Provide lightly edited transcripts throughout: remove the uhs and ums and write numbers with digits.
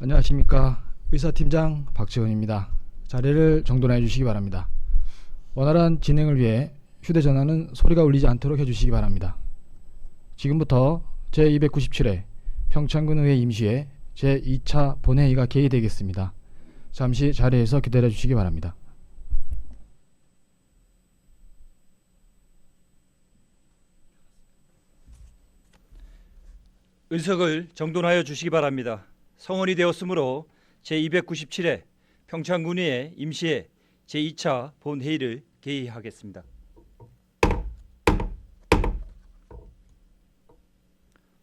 안녕하십니까. 의사팀장 박지원입니다. 자리를 정돈해 주시기 바랍니다. 원활한 진행을 위해 휴대전화는 소리가 울리지 않도록 해주시기 바랍니다. 지금부터 제297회 평창군의회 임시회 제2차 본회의가 개의되겠습니다. 잠시 자리에서 기다려 주시기 바랍니다. 의석을 정돈하여 주시기 바랍니다. 성원이 되었으므로 제297회 평창군의회 임시회 제2차 본회의를 개의하겠습니다.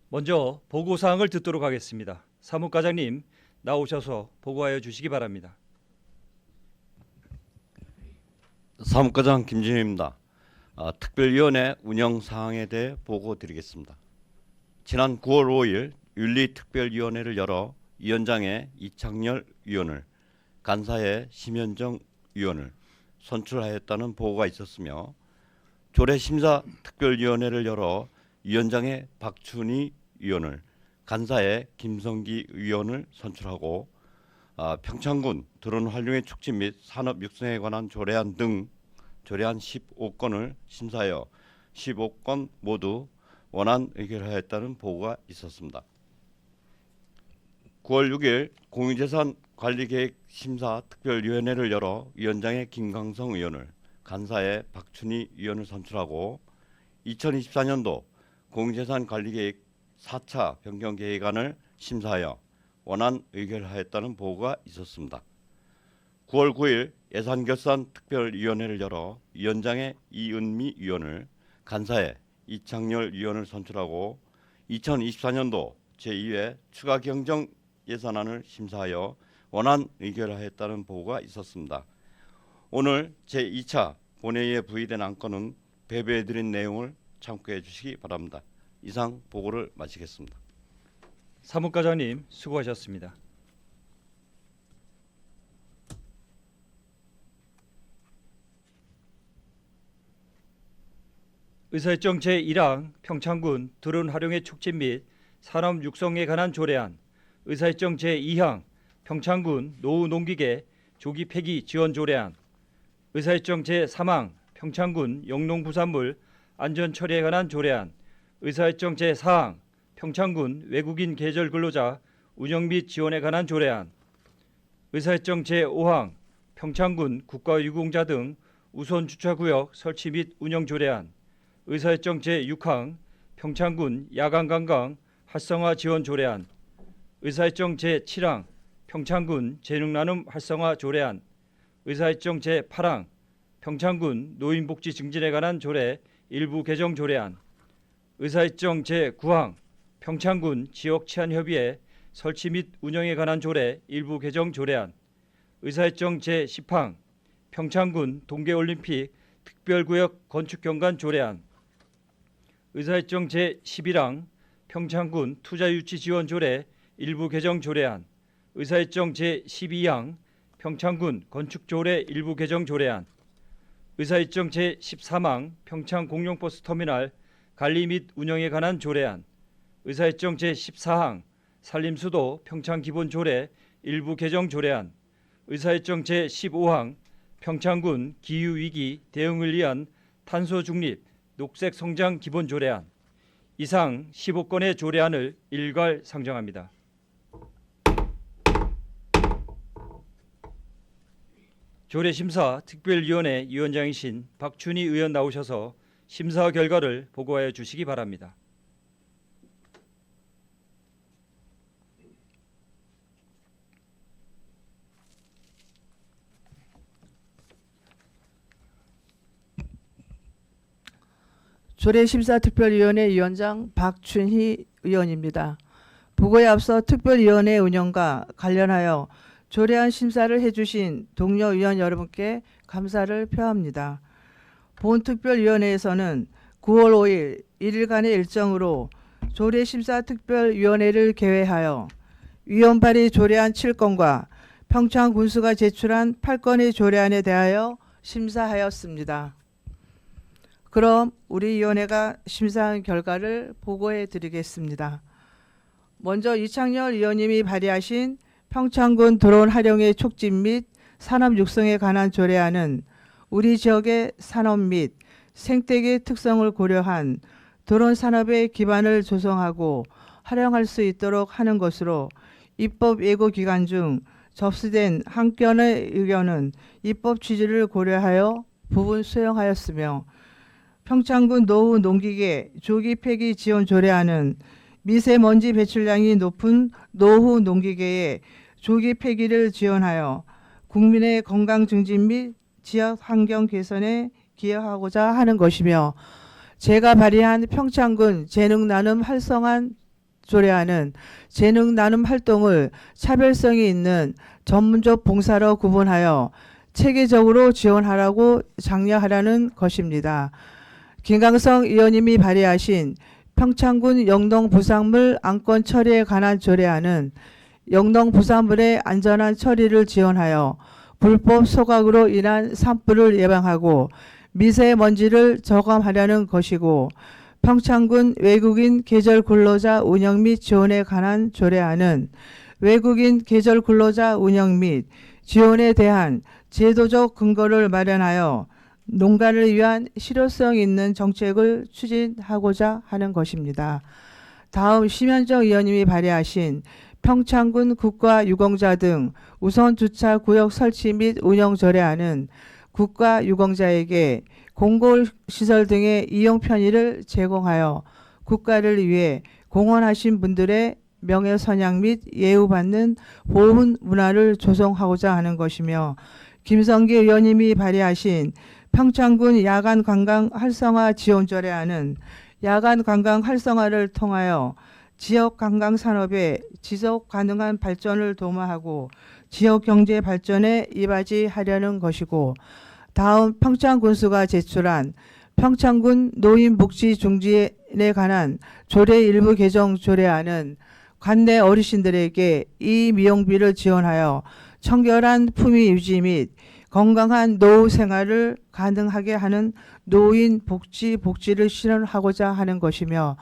먼저 보고사항을 듣도록 하겠습니다. 사무과장님 나오셔서 보고하여 주시기 바랍니다. 사무과장 김진입니다. 특별위원회 운영 사항에 대해 보고 드리겠습니다. 지난 9월 5일 윤리특별위원회를 열어 위원장의 이창열 위원을, 간사의 심현정 위원을 선출하였다는 보고가 있었으며, 조례심사특별위원회를 열어 위원장의 박춘희 위원을, 간사의 김성기 위원을 선출하고 평창군 드론 활용의 촉진 및 산업 육성에 관한 조례안 등 조례안 15건을 심사하여 15건 모두 원안 의결하였다는 보고가 있었습니다. 9월 6일 공유재산관리계획심사특별위원회를 열어 위원장의 김광성 의원을, 간사의 박춘희 위원을 선출하고 2024년도 공유재산관리계획 4차 변경계획안을 심사하여 원안 의결하였다는 보고가 있었습니다. 9월 9일 예산결산특별위원회를 열어 위원장의 이은미 위원을, 간사의 이창열 위원을 선출하고 2024년도 제2회 추가경정 예산안을 심사하여 원안 의결하였다는 보고가 있었습니다. 오늘 제2차 본회의에 부의된 안건은 배부해드린 내용을 참고해 주시기 바랍니다. 이상 보고를 마치겠습니다. 사무과장님 수고하셨습니다. 의사일정 제1항 평창군 드론 활용의 촉진 및 산업 육성에 관한 조례안, 의사일정 제2항 평창군 노후 농기계 조기 폐기 지원 조례안, 의사일정 제3항 평창군 영농부산물 안전 처리에 관한 조례안, 의사일정 제4항 평창군 외국인 계절 근로자 운영 및 지원에 관한 조례안, 의사일정 제5항 평창군 국가유공자 등 우선 주차구역 설치 및 운영 조례안, 의사일정 제6항 평창군 야간관광 활성화 지원 조례안, 의사일정 제7항 평창군 재능나눔 활성화 조례안, 의사일정 제8항 평창군 노인복지 증진에 관한 조례 일부 개정 조례안, 의사일정 제9항 평창군 지역치안협의회 설치 및 운영에 관한 조례 일부 개정 조례안, 의사일정 제10항 평창군 동계올림픽 특별구역 건축경관 조례안, 의사일정 제11항 평창군 투자유치 지원 조례 일부 개정 조례안, 의사일정 제12항 평창군 건축조례 일부 개정 조례안, 의사일정 제13항 평창공룡버스 터미널 관리 및 운영에 관한 조례안, 의사일정 제14항 산림수도 평창기본조례 일부 개정 조례안, 의사일정 제15항 평창군 기후위기 대응을 위한 탄소중립 녹색성장 기본조례안, 이상 15건의 조례안을 일괄 상정합니다. 조례심사 특별위원회 위원장이신 박춘희 의원 나오셔서 심사 결과를 보고하여 주시기 바랍니다. 조례심사특별위원회 위원장 박춘희 의원입니다. 보고에 앞서 특별위원회 운영과 관련하여 조례안 심사를 해주신 동료 위원 여러분께 감사를 표합니다. 본특별위원회에서는 9월 5일 1일간의 일정으로 조례심사특별위원회를 개회하여 위원 발의 조례안 7건과 평창군수가 제출한 8건의 조례안에 대하여 심사하였습니다. 그럼 우리 위원회가 심사한 결과를 보고해 드리겠습니다. 먼저 이창열 위원님이 발의하신 평창군 드론 활용의 촉진 및 산업 육성에 관한 조례안은 우리 지역의 산업 및 생태계 특성을 고려한 드론 산업의 기반을 조성하고 활용할 수 있도록 하는 것으로 입법 예고 기간 중 접수된 한 건의 의견은 입법 취지를 고려하여 부분 수용하였으며, 평창군 노후 농기계 조기 폐기 지원 조례안은 미세먼지 배출량이 높은 노후 농기계의 조기 폐기를 지원하여 국민의 건강 증진 및 지역 환경 개선에 기여하고자 하는 것이며, 제가 발의한 평창군 재능 나눔 활성화 조례안은 재능 나눔 활동을 차별성이 있는 전문적 봉사로 구분하여 체계적으로 지원하라고 장려하라는 것입니다. 김강성 의원님이 발의하신 평창군 영농 부산물 안건 처리에 관한 조례안은 영농 부산물의 안전한 처리를 지원하여 불법 소각으로 인한 산불을 예방하고 미세먼지를 저감하려는 것이고, 평창군 외국인 계절 근로자 운영 및 지원에 관한 조례안은 외국인 계절 근로자 운영 및 지원에 대한 제도적 근거를 마련하여 농가를 위한 실효성 있는 정책을 추진하고자 하는 것입니다. 다음 심현정 의원님이 발의하신 평창군 국가유공자 등 우선주차 구역 설치 및 운영 조례안은 국가유공자에게 공공시설 등의 이용 편의를 제공하여 국가를 위해 공헌하신 분들의 명예선양 및 예우받는 보훈 문화를 조성하고자 하는 것이며, 김성기 의원님이 발의하신 평창군 야간 관광 활성화 지원 조례안은 야간 관광 활성화를 통하여 지역 관광 산업의 지속 가능한 발전을 도모하고 지역 경제 발전에 이바지하려는 것이고, 다음 평창군수가 제출한 평창군 노인복지 중진에 관한 조례 일부 개정 조례안은 관내 어르신들에게 이 미용비를 지원하여 청결한 품위 유지 및 건강한 노후 생활을 가능하게 하는 노인 복지를 실현하고자 하는 것이며,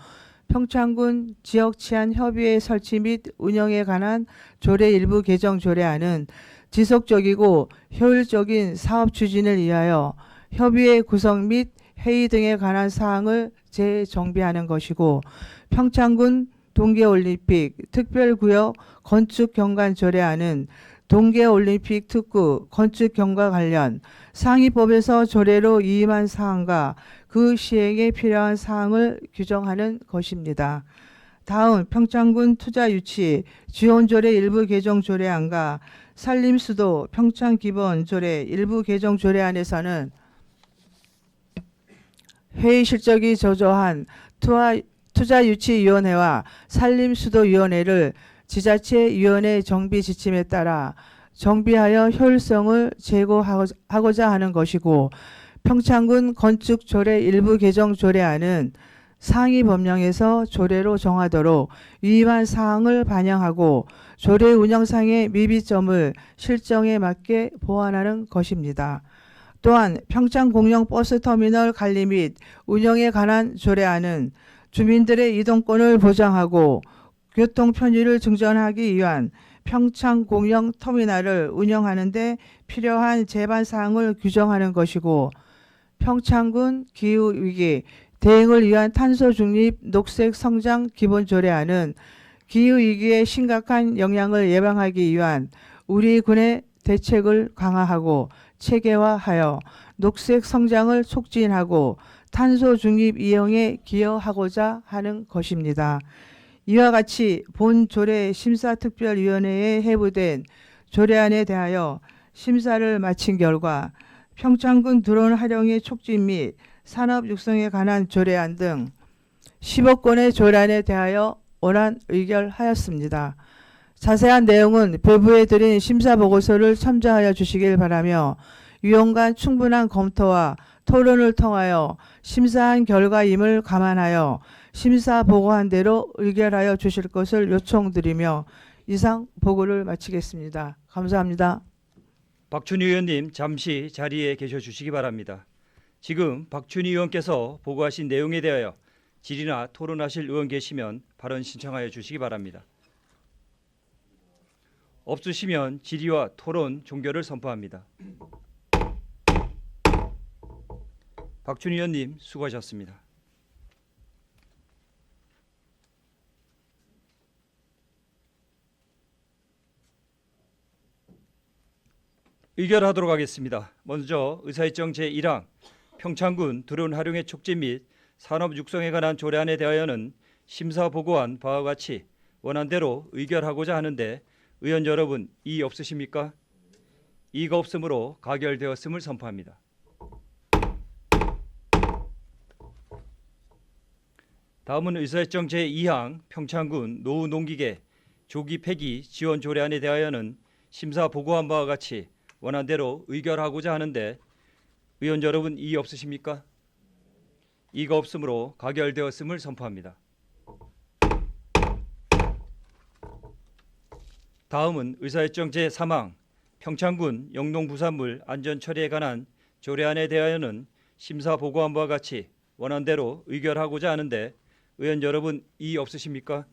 평창군 지역 치안 협의회 설치 및 운영에 관한 조례 일부 개정 조례안은 지속적이고 효율적인 사업 추진을 위하여 협의회 구성 및 회의 등에 관한 사항을 재정비하는 것이고, 평창군 동계올림픽 특별구역 건축경관 조례안은 동계올림픽 특구 건축경과 관련 상위법에서 조례로 위임한 사항과 그 시행에 필요한 사항을 규정하는 것입니다. 다음 평창군 투자유치 지원조례 일부 개정 조례안과 산림수도 평창기본조례 일부 개정 조례안에서는 회의 실적이 저조한 투자유치위원회와 산림수도위원회를 지자체위원회 정비 지침에 따라 정비하여 효율성을 제고하고자 하는 것이고, 평창군 건축조례 일부 개정 조례안은 상위 법령에서 조례로 정하도록 위임한 사항을 반영하고 조례 운영상의 미비점을 실정에 맞게 보완하는 것입니다. 또한 평창 공영 버스터미널 관리 및 운영에 관한 조례안은 주민들의 이동권을 보장하고 교통 편의를 증진하기 위한 평창 공영 터미널을 운영하는 데 필요한 제반 사항을 규정하는 것이고, 평창군 기후위기 대응을 위한 탄소 중립 녹색 성장 기본 조례안은 기후위기의 심각한 영향을 예방하기 위한 우리 군의 대책을 강화하고 체계화하여 녹색 성장을 촉진하고 탄소 중립 이용에 기여하고자 하는 것입니다. 이와 같이 본 조례 심사특별위원회에 회부된 조례안에 대하여 심사를 마친 결과 평창군 드론 활용의 촉진 및 산업 육성에 관한 조례안 등 10억 건의 조례안에 대하여 원안 의결하였습니다. 자세한 내용은 배부해 드린 심사보고서를 참조하여 주시길 바라며, 위원 간 충분한 검토와 토론을 통하여 심사한 결과임을 감안하여 심사 보고한 대로 의결하여 주실 것을 요청드리며 이상 보고를 마치겠습니다. 감사합니다. 박춘희 의원님 잠시 자리에 계셔 주시기 바랍니다. 지금 박춘희 의원께서 보고하신 내용에 대하여 질의나 토론하실 의원 계시면 발언 신청하여 주시기 바랍니다. 없으시면 질의와 토론 종결을 선포합니다. 박준희 의원님 수고하셨습니다. 의결하도록 하겠습니다. 먼저 의사일정 제1항 평창군 드론 활용의 촉진 및 산업 육성에 관한 조례안에 대하여는 심사 보고한 바와 같이 원안대로 의결하고자 하는데 의원 여러분 이의 없으십니까? 이의가 없으므로 가결되었음을 선포합니다. 다음은 의사일정 제2항 평창군 노후 농기계 조기 폐기 지원 조례안에 대하여는 심사 보고한 바와 같이 원안대로 의결하고자 하는데 의원 여러분 이의 없으십니까? 이의가 없으므로 가결되었음을 선포합니다. 다음은 의사일정 제3항 평창군 영농부산물 안전 처리에 관한 조례안에 대하여는 심사 보고한 바와 같이 원안대로 의결하고자 하는데 의원 여러분 이의 없으십니까?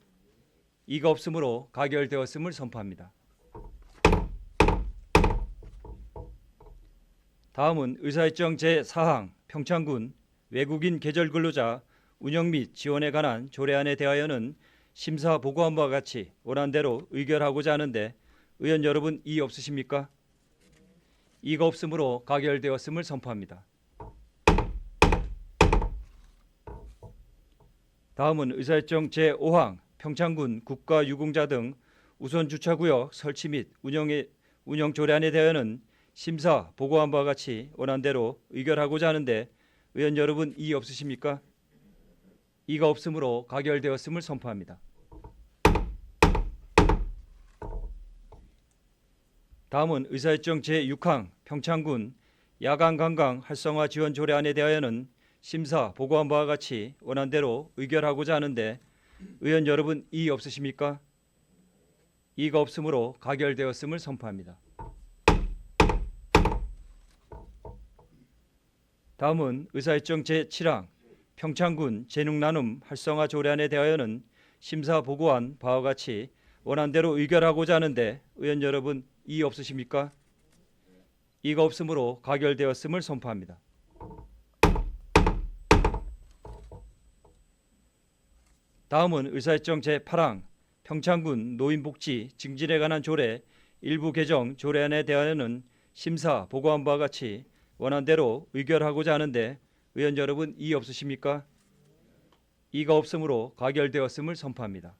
이의가 없으므로 가결되었음을 선포합니다. 다음은 의사일정 제4항 평창군 외국인 계절 근로자 운영 및 지원에 관한 조례안에 대하여는 심사 보고한 바와 같이 원안대로 의결하고자 하는데 의원 여러분 이의 없으십니까? 이의가 없으므로 가결되었음을 선포합니다. 다음은 의사일정 제5항 평창군 국가유공자 등 우선 주차구역 설치 및 운영 조례안에 대하여는 심사 보고한 바와 같이 원안대로 의결하고자 하는데 의원 여러분 이의 없으십니까? 이의가 없으므로 가결되었음을 선포합니다. 다음은 의사일정 제6항 평창군 야간 관광 활성화 지원 조례안에 대하여는 심사 보고한 바와 같이 원안대로 의결하고자 하는데 의원 여러분 이의 없으십니까? 이의가 없으므로 가결되었음을 선포합니다. 다음은 의사일정 제7항 평창군 재능나눔 활성화 조례안에 대하여는 심사 보고한 바와 같이 원안대로 의결하고자 하는데 의원 여러분 이의 없으십니까? 이의가 없으므로 가결되었음을 선포합니다. 다음은 의사일정 제8항 평창군 노인복지 증진에 관한 조례 일부 개정 조례안에 대하여는 심사 보고한 바와 같이 원안대로 의결하고자 하는데 의원 여러분 이의 없으십니까? 이의가 없으므로 가결되었음을 선포합니다.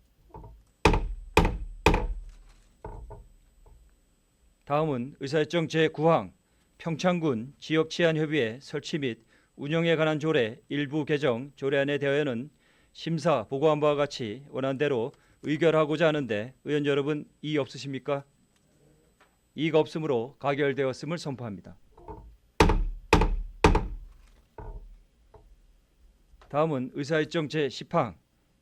다음은 의사일정 제9항 평창군 지역치안협의회 설치 및 운영에 관한 조례 일부 개정 조례안에 대하여는 심사 보고한 바와 같이 원안대로 의결하고자 하는데 의원 여러분 이의 없으십니까? 이의가 없으므로 가결되었음을 선포합니다. 다음은 의사일정 제10항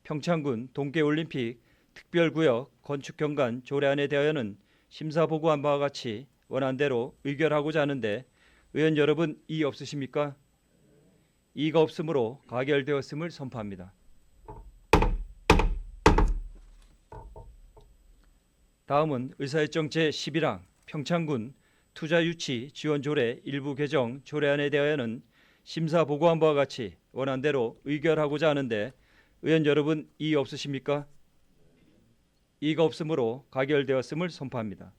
평창군 동계올림픽 특별구역 건축경관 조례안에 대하여는 심사 보고한 바와 같이 원안대로 의결하고자 하는데 의원 여러분 이의 없으십니까? 이의가 없으므로 가결되었음을 선포합니다. 다음은 의사일정 제11항 평창군 투자유치 지원조례 일부 개정 조례안에 대하여는 심사 보고한 바와 같이 원안대로 의결하고자 하는데 의원 여러분 이의 없으십니까? 이의가 없으므로 가결되었음을 선포합니다.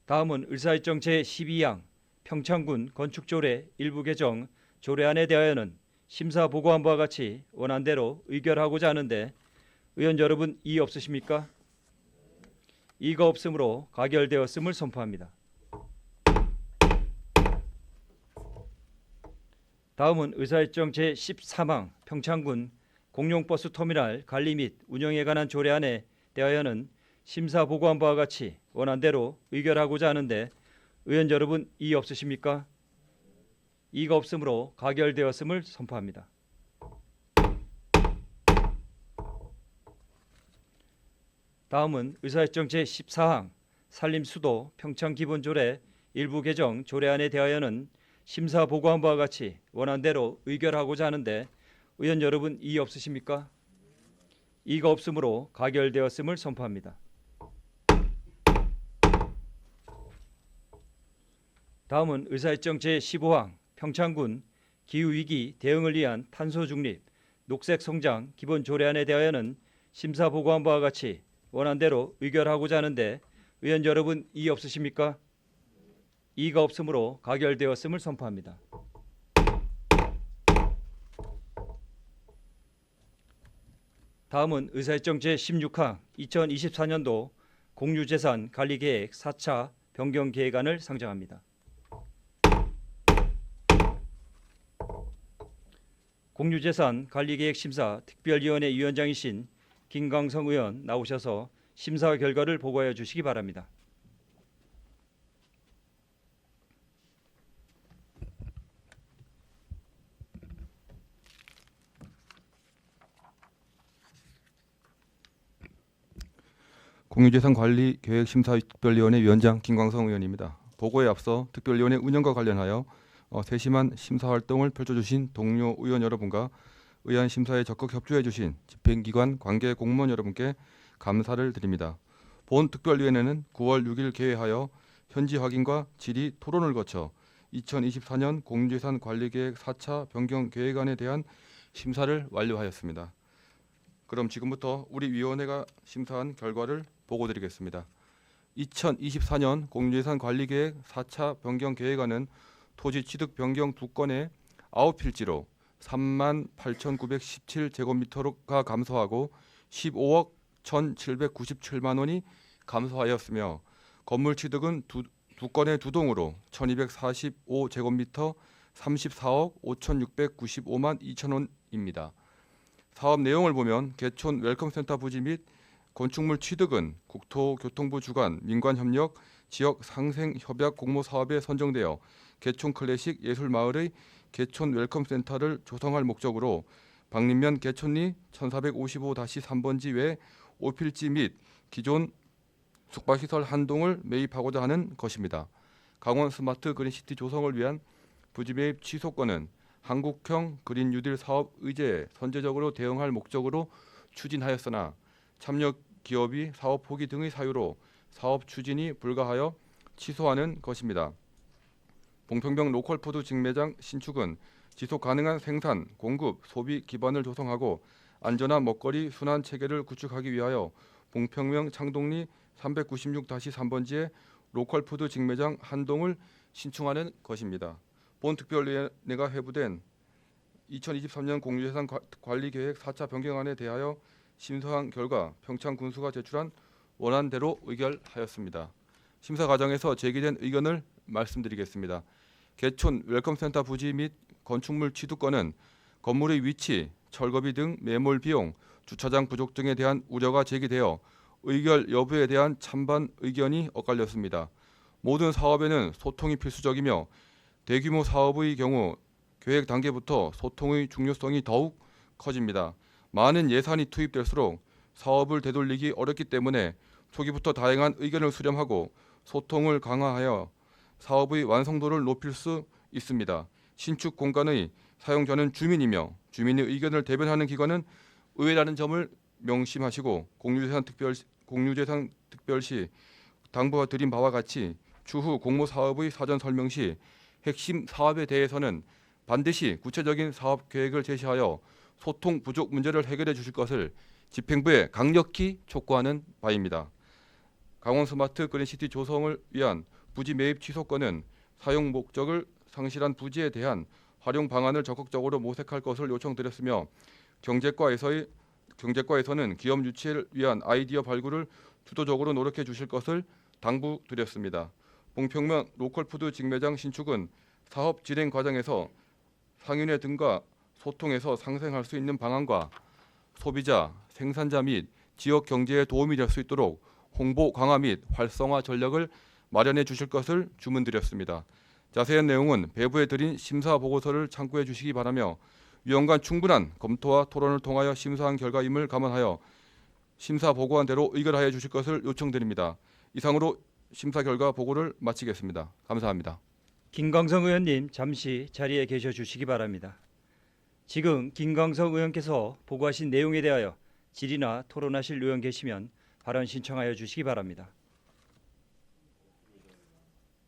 다음은 의사일정 제12항 평창군 건축조례 일부 개정 조례안에 대하여는 심사 보고한 바와 같이 원안대로 의결하고자 하는데 의원 여러분 이의 없으십니까? 이의가 없으므로 가결되었음을 선포합니다. 다음은 의사일정 제13항 평창군 공용버스 터미널 관리 및 운영에 관한 조례안에 대하여는 심사 보고한 바와 같이 원안대로 의결하고자 하는데 의원 여러분 이의 없으십니까? 이의가 없으므로 가결되었음을 선포합니다. 다음은 의사일정 제14항 산림수도 평창기본조례 일부 개정 조례안에 대하여는 심사 보고한 바와 같이 원안대로 의결하고자 하는데 의원 여러분 이의 없으십니까? 이가 없으므로 가결되었음을 선포합니다. 다음은 의사일정 제15항 평창군 기후위기 대응을 위한 탄소 중립, 녹색 성장 기본 조례안에 대하여는 심사 보고한 바와 같이 원안대로 의결하고자 하는데 의원 여러분 이의 없으십니까? 이의가 없으므로 가결되었음을 선포합니다. 다음은 의사일정 제16항 2024년도 공유재산 관리계획 4차 변경계획안을 상정합니다. 공유재산 관리계획 심사 특별위원회 위원장이신 김광성 의원 나오셔서 심사 결과를 보고하여 주시기 바랍니다. 공유재산관리계획심사특별위원회 위원장 김광성 의원입니다. 보고에 앞서 특별위원회 운영과 관련하여 세심한 심사활동을 펼쳐주신 동료 의원 여러분과 의안 심사에 적극 협조해주신 집행기관 관계 공무원 여러분께 감사를 드립니다. 본 특별위원회는 9월 6일 개회하여 현지 확인과 질의 토론을 거쳐 2024년 공유재산 관리계획 4차 변경 계획안에 대한 심사를 완료하였습니다. 그럼 지금부터 우리 위원회가 심사한 결과를 보고드리겠습니다. 2024년 공유재산 관리계획 4차 변경 계획안은 토지 취득 변경 2건에 9필지로 38,917제곱미터가 감소하고 15억 1,797만 원이 감소하였으며 건물 취득은 두 건의 2동으로 1,245제곱미터 34억 5,695만 2천 원입니다. 사업 내용을 보면 개촌 웰컴센터 부지 및 건축물 취득은 국토교통부 주관 민관협력 지역 상생협약 공모 사업에 선정되어 개촌 클래식 예술마을의 개촌 웰컴센터를 조성할 목적으로 방림면 개촌리 1455-3번지 외 5필지 및 기존 숙박시설 한 동을 매입하고자 하는 것입니다. 강원 스마트 그린시티 조성을 위한 부지 매입 취소권은 한국형 그린 뉴딜 사업 의제에 선제적으로 대응할 목적으로 추진하였으나 참여 기업이 사업 포기 등의 사유로 사업 추진이 불가하여 취소하는 것입니다. 봉평병 로컬푸드 직매장 신축은 지속 가능한 생산, 공급, 소비 기반을 조성하고 안전한 먹거리 순환 체계를 구축하기 위하여 봉평명 창동리 396-3번지에 로컬푸드 직매장 한 동을 신축하는 것입니다. 본 특별위원회가 회부된 2023년 공유재산 관리계획 4차 변경안에 대하여 심사한 결과 평창군수가 제출한 원안대로 의결하였습니다. 심사 과정에서 제기된 의견을 말씀드리겠습니다. 개촌 웰컴센터 부지 및 건축물 취득권은 건물의 위치, 철거비 등 매몰 비용, 주차장 부족 등에 대한 우려가 제기되어 의결 여부에 대한 찬반 의견이 엇갈렸습니다. 모든 사업에는 소통이 필수적이며 대규모 사업의 경우 계획 단계부터 소통의 중요성이 더욱 커집니다. 많은 예산이 투입될수록 사업을 되돌리기 어렵기 때문에 초기부터 다양한 의견을 수렴하고 소통을 강화하여 사업의 완성도를 높일 수 있습니다. 신축 공간의 사용자는 주민이며 주민의 의견을 대변하는 기관은 의회라는 점을 명심하시고 공유재산 특별시 당부가 드린 바와 같이 추후 공모사업의 사전 설명 시 핵심 사업에 대해서는 반드시 구체적인 사업 계획을 제시하여 소통 부족 문제를 해결해 주실 것을 집행부에 강력히 촉구하는 바입니다. 강원 스마트 그린시티 조성을 위한 부지 매입 취소권은 사용 목적을 상실한 부지에 대한 활용 방안을 적극적으로 모색할 것을 요청드렸으며 경제과에서는 기업 유치를 위한 아이디어 발굴을 주도적으로 노력해 주실 것을 당부드렸습니다. 봉평면 로컬푸드 직매장 신축은 사업 진행 과정에서 상인회 등과 소통해서 상생할 수 있는 방안과 소비자, 생산자 및 지역 경제에 도움이 될 수 있도록 홍보 강화 및 활성화 전략을 마련해 주실 것을 주문드렸습니다. 자세한 내용은 배부에 드린 심사 보고서를 참고해 주시기 바라며 위원간 충분한 검토와 토론을 통하여 심사한 결과임을 감안하여 심사 보고한 대로 의결하여 주실 것을 요청드립니다. 이상으로 심사 결과 보고를 마치겠습니다. 감사합니다. 김광성 의원님 잠시 자리에 계셔 주시기 바랍니다. 지금 김광성 의원께서 보고하신 내용에 대하여 질의나 토론하실 의원 계시면 발언 신청하여 주시기 바랍니다.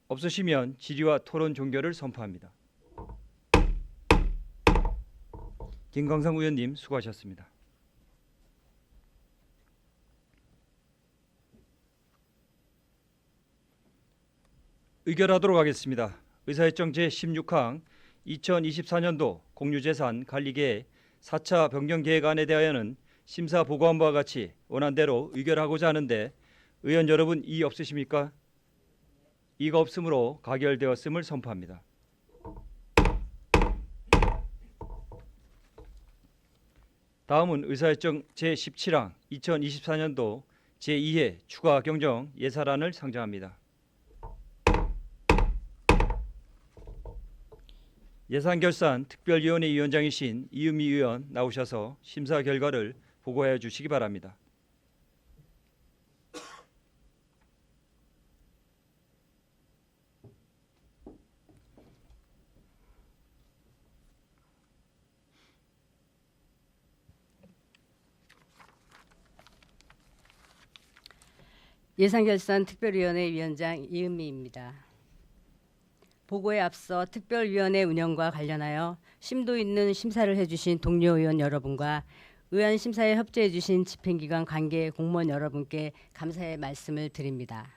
없으시면 질의와 토론 종결을 선포합니다. 김광성 의원님 수고하셨습니다. 의결하도록 하겠습니다. 의사일정 제16항 2024년도 공유재산 관리계획 4차 변경계획안에 대하여는 심사 보고한 바와 같이 원안대로 의결하고자 하는데 의원 여러분 이의 없으십니까? 이가 없으므로 가결되었음을 선포합니다. 다음은 의사일정 제17항 2024년도 제2회 추가 경정 예산안을 상정합니다. 예산결산 특별위원회 위원장이신 이은미 의원 나오셔서 심사 결과를 보고해 주시기 바랍니다. 예산결산 특별위원회 위원장 이은미입니다. 보고에 앞서 특별위원회 운영과 관련하여 심도 있는 심사를 해주신 동료 의원 여러분과 의안 심사에 협조해주신 집행기관 관계 공무원 여러분께 감사의 말씀을 드립니다.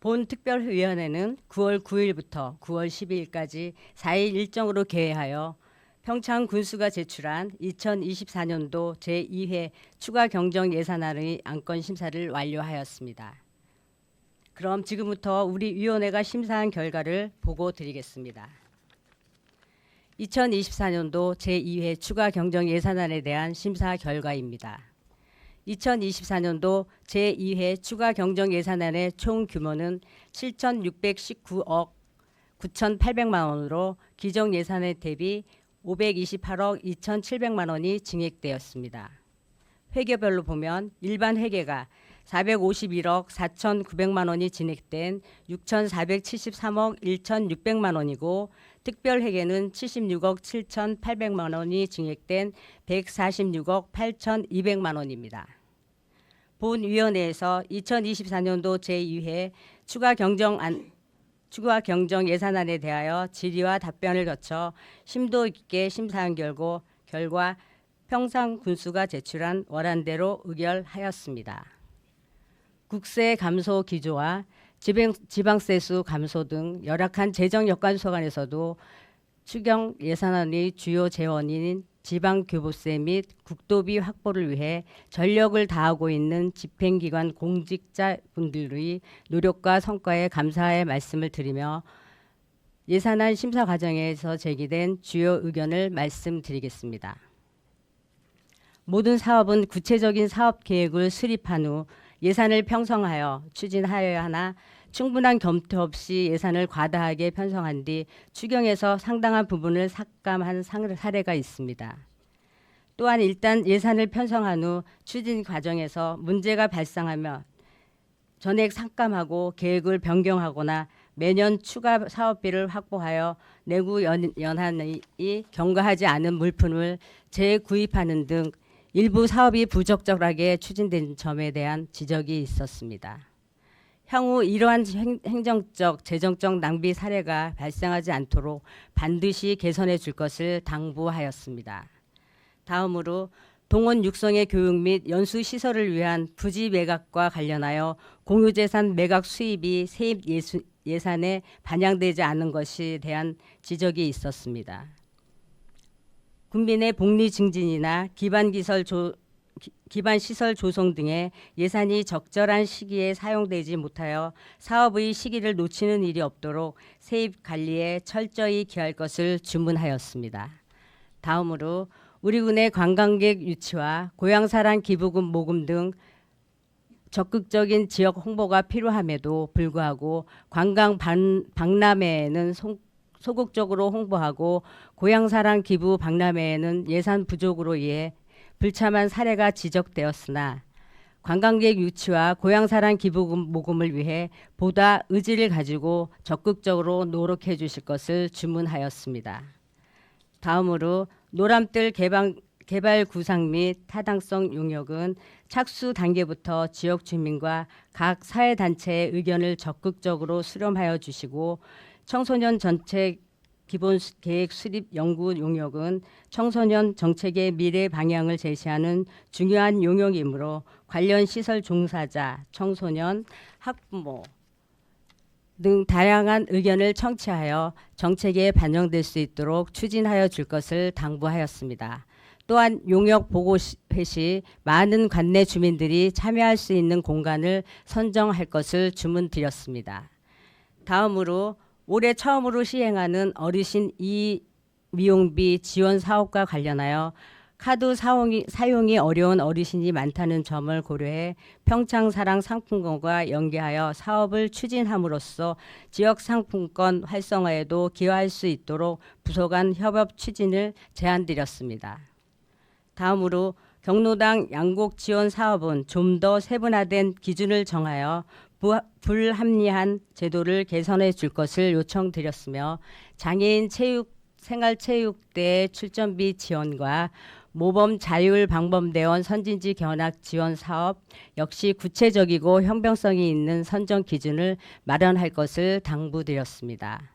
본 특별위원회는 9월 9일부터 9월 12일까지 4일 일정으로 개회하여 평창 군수가 제출한 2024년도 제2회 추가 경정 예산안의 안건 심사를 완료하였습니다. 그럼 지금부터 우리 위원회가 심사한 결과를 보고 드리겠습니다. 2024년도 제2회 추가 경정 예산안에 대한 심사 결과입니다. 2024년도 제2회 추가 경정 예산안의 총 규모는 7,619억 9,800만 원으로 기정 예산에 대비 528억 2,700만 원이 증액되었습니다. 회계별로 보면 일반 회계가 451억 4,900만 원이 진행된 6,473억 1,600만 원이고 특별회계는 76억 7,800만 원이 증액된 146억 8,200만 원입니다. 본위원회에서 2024년도 제2회 추가 경정 예산안에 대하여 질의와 답변을 거쳐 심도 있게 심사한 결과 평창 군수가 제출한 원안대로 의결하였습니다. 국세 감소 기조와 지방세수 감소 등 열악한 재정 여건 속안에서도 추경 예산안의 주요 재원인 지방교부세 및 국도비 확보를 위해 전력을 다하고 있는 집행기관 공직자분들의 노력과 성과에 감사의 말씀을 드리며 예산안 심사 과정에서 제기된 주요 의견을 말씀드리겠습니다. 모든 사업은 구체적인 사업 계획을 수립한 후 예산을 편성하여 추진하여야 하나 충분한 검토 없이 예산을 과다하게 편성한 뒤 추경에서 상당한 부분을 삭감한 사례가 있습니다. 또한 일단 예산을 편성한 후 추진 과정에서 문제가 발생하면 전액 삭감하고 계획을 변경하거나 매년 추가 사업비를 확보하여 내구 연한이 경과하지 않은 물품을 재구입하는 등 일부 사업이 부적절하게 추진된 점에 대한 지적이 있었습니다. 향후 이러한 행정적, 재정적 낭비 사례가 발생하지 않도록 반드시 개선해 줄 것을 당부하였습니다. 다음으로 동원 육성의 교육 및 연수 시설을 위한 부지 매각과 관련하여 공유재산 매각 수입이 세입 예산에 반영되지 않은 것에 대한 지적이 있었습니다. 군민의 복리 증진이나 기반 시설 조성 등의 예산이 적절한 시기에 사용되지 못하여 사업의 시기를 놓치는 일이 없도록 세입 관리에 철저히 기할 것을 주문하였습니다. 다음으로 우리 군의 관광객 유치와 고향사랑 기부금 모금 등 적극적인 지역 홍보가 필요함에도 불구하고 관광 박람회에는 소극적으로 홍보하고 고향사랑 기부 박람회에는 예산 부족으로 인해 불참한 사례가 지적되었으나 관광객 유치와 고향사랑 기부금 모금을 위해 보다 의지를 가지고 적극적으로 노력해 주실 것을 주문하였습니다. 다음으로 노람뜰 개발 구상 및 타당성 용역은 착수 단계부터 지역 주민과 각 사회단체의 의견을 적극적으로 수렴하여 주시고, 청소년 정책 기본 계획 수립 연구 용역은 청소년 정책의 미래 방향을 제시하는 중요한 용역이므로 관련 시설 종사자, 청소년, 학부모 등 다양한 의견을 청취하여 정책에 반영될 수 있도록 추진하여 줄 것을 당부하였습니다. 또한 용역 보고회 시 많은 관내 주민들이 참여할 수 있는 공간을 선정할 것을 주문드렸습니다. 다음으로 올해 처음으로 시행하는 어르신 미용비 지원 사업과 관련하여 카드 사용이 어려운 어르신이 많다는 점을 고려해 평창사랑 상품권과 연계하여 사업을 추진함으로써 지역 상품권 활성화에도 기여할 수 있도록 부서 간 협업 추진을 제안드렸습니다. 다음으로 경로당 양곡 지원 사업은 좀 더 세분화된 기준을 정하여 불합리한 제도를 개선해 줄 것을 요청드렸으며, 장애인 생활체육대회 출전비 지원과 모범 자율방범대원 선진지 견학 지원 사업 역시 구체적이고 형평성이 있는 선정 기준을 마련할 것을 당부드렸습니다.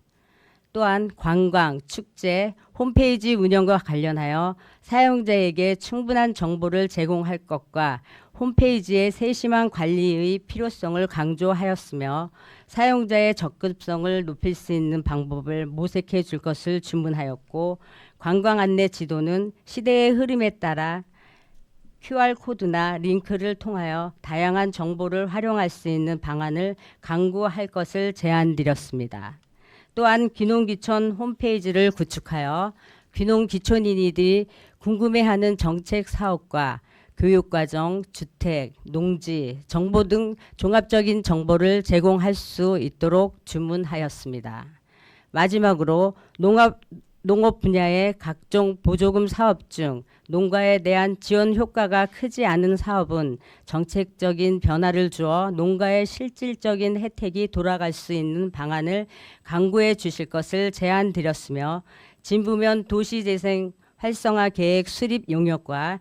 또한 관광, 축제, 홈페이지 운영과 관련하여 사용자에게 충분한 정보를 제공할 것과 홈페이지의 세심한 관리의 필요성을 강조하였으며, 사용자의 접근성을 높일 수 있는 방법을 모색해 줄 것을 주문하였고, 관광 안내 지도는 시대의 흐름에 따라 QR코드나 링크를 통하여 다양한 정보를 활용할 수 있는 방안을 강구할 것을 제안드렸습니다. 또한 귀농귀촌 홈페이지를 구축하여 귀농귀촌인이들이 궁금해하는 정책 사업과 교육과정, 주택, 농지, 정보 등 종합적인 정보를 제공할 수 있도록 주문하였습니다. 마지막으로 농업 분야의 각종 보조금 사업 중 농가에 대한 지원 효과가 크지 않은 사업은 정책적인 변화를 주어 농가의 실질적인 혜택이 돌아갈 수 있는 방안을 강구해 주실 것을 제안드렸으며, 진부면 도시재생 활성화 계획 수립 용역과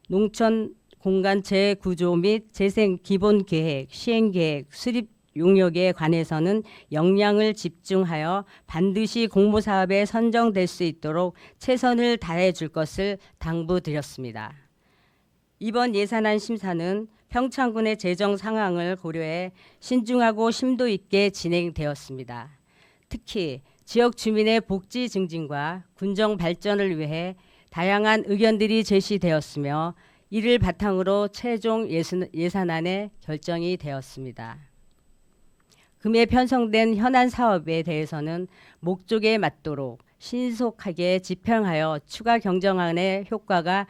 농촌 공간 재구조 및 재생 기본 계획, 시행 계획, 수립 용역에 관해서는 역량을 집중하여 반드시 공모 사업에 선정될 수 있도록 최선을 다해 줄 것을 당부드렸습니다. 이번 예산안 심사는 평창군의 재정 상황을 고려해 신중하고 심도 있게 진행되었습니다. 특히 지역 주민의 복지 증진과 군정 발전을 위해 다양한 의견들이 제시되었으며, 이를 바탕으로 최종 예산안에 결정이 되었습니다. 금에 편성된 현안 사업에 대해서는 목적에 맞도록 신속하게 집행하여 추가 경정안의 효과가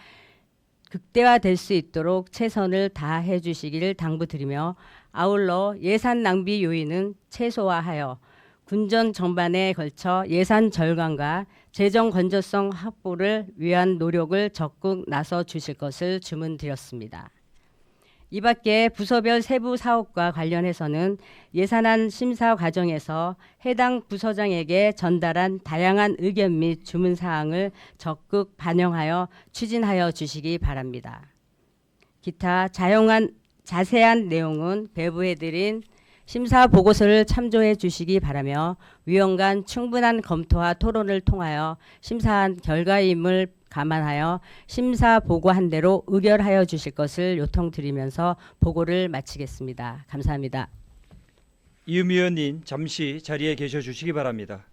극대화될 수 있도록 최선을 다해 주시기를 당부드리며, 아울러 예산 낭비 요인은 최소화하여 군정 전반에 걸쳐 예산 절감과 재정 건전성 확보를 위한 노력을 적극 나서 주실 것을 주문드렸습니다. 이 밖에 부서별 세부 사업과 관련해서는 예산안 심사 과정에서 해당 부서장에게 전달한 다양한 의견 및 주문 사항을 적극 반영하여 추진하여 주시기 바랍니다. 기타 자세한 내용은 배부해드린 심사 보고서를 참조해 주시기 바라며, 위원 간 충분한 검토와 토론을 통하여 심사한 결과임을 감안하여 심사 보고한 대로 의결하여 주실 것을 요청드리면서 보고를 마치겠습니다. 감사합니다. 이은미 의원님 잠시 자리에 계셔 주시기 바랍니다.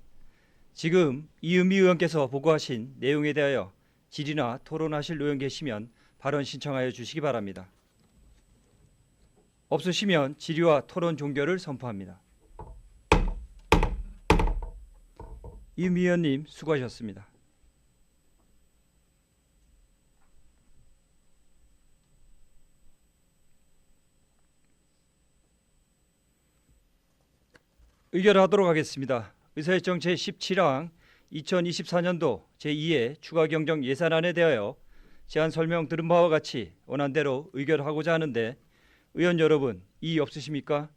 지금 이은미 의원께서 보고하신 내용에 대하여 질의나 토론하실 의원 계시면 발언 신청하여 주시기 바랍니다. 없으시면 질의와 토론 종결을 선포합니다. 이은미 의원님 수고하셨습니다. 의결하도록 하겠습니다. 의사일정 제17항 2024년도 제2회 추가 경정 예산안에 대하여 제안 설명 들은 바와 같이 원안대로 의결하고자 하는데, 의원 여러분 이의 없으십니까?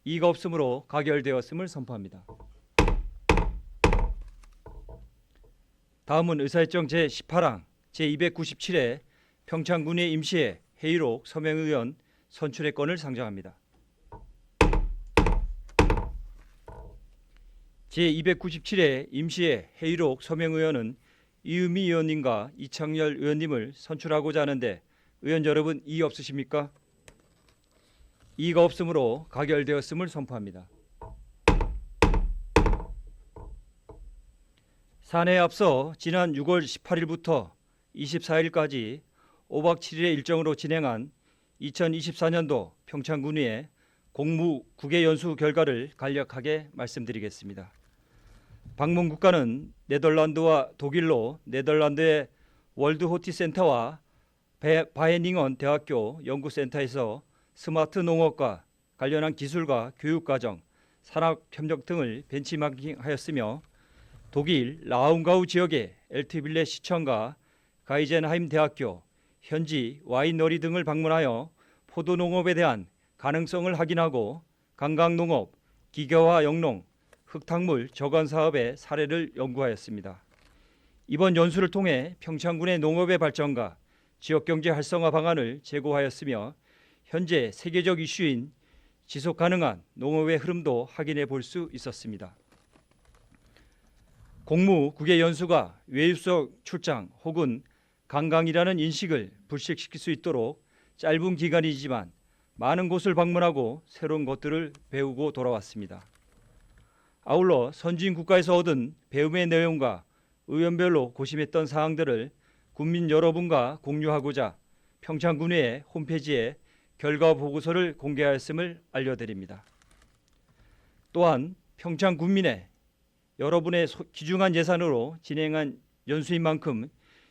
이의가 없으므로 가결되었음을 선포합니다. 다음은 의사일정 제18항 제297회 평창군의 임시회 회의록 서명의원 선출의 건을 상정합니다. 제297회 임시회 회의록 서명의원은 이은미 의원님과 이창열 의원님을 선출하고자 하는데 의원 여러분 이의 없으십니까? 이의가 없으므로 가결되었음을 선포합니다. 사내에 앞서 지난 6월 18일부터 24일까지 5박 7일의 일정으로 진행한 2024년도 평창군위의 공무 국외 연수 결과를 간략하게 말씀드리겠습니다. 방문 국가는 네덜란드와 독일로 네덜란드의 월드 호티 센터와 바헤닝언 대학교 연구센터에서 스마트 농업과 관련한 기술과 교육과정, 산학협력 등을 벤치마킹하였으며 독일 라운가우 지역의 엘트빌레 시청과 가이젠하임 대학교, 현지 와인너리 등을 방문하여 포도농업에 대한 가능성을 확인하고 관광농업, 기계화 영농, 흙탕물 저간 사업의 사례를 연구하였습니다. 이번 연수를 통해 평창군의 농업의 발전과 지역경제 활성화 방안을 제고하였으며 현재 세계적 이슈인 지속가능한 농업의 흐름도 확인해 볼 수 있었습니다. 공무 국외 연수가 외유성 출장 혹은 관광이라는 인식을 불식시킬 수 있도록 짧은 기간이지만 많은 곳을 방문하고 새로운 것들을 배우고 돌아왔습니다. 아울러 선진 국가에서 얻은 배움의 내용과 의원별로 고심했던 사항들을 국민 여러분과 공유하고자 평창군의 홈페이지에 결과 보고서를 공개하였음을 알려드립니다. 또한 평창군민의 여러분의 귀중한 예산으로 진행한 연수인 만큼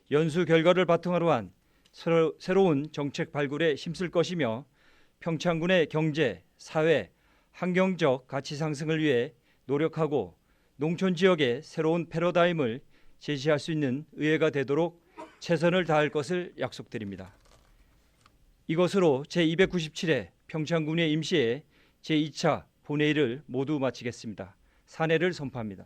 연수 결과를 바탕으로 한 새로운 정책 발굴에 힘쓸 것이며 평창군의 경제, 사회, 환경적 가치 상승을 위해 노력하고 농촌 지역의 새로운 패러다임을 제시할 수 있는 의회가 되도록 최선을 다할 것을 약속드립니다. 이것으로 제297회 평창군의 임시회 제2차 본회의를 모두 마치겠습니다. 산회를 선포합니다.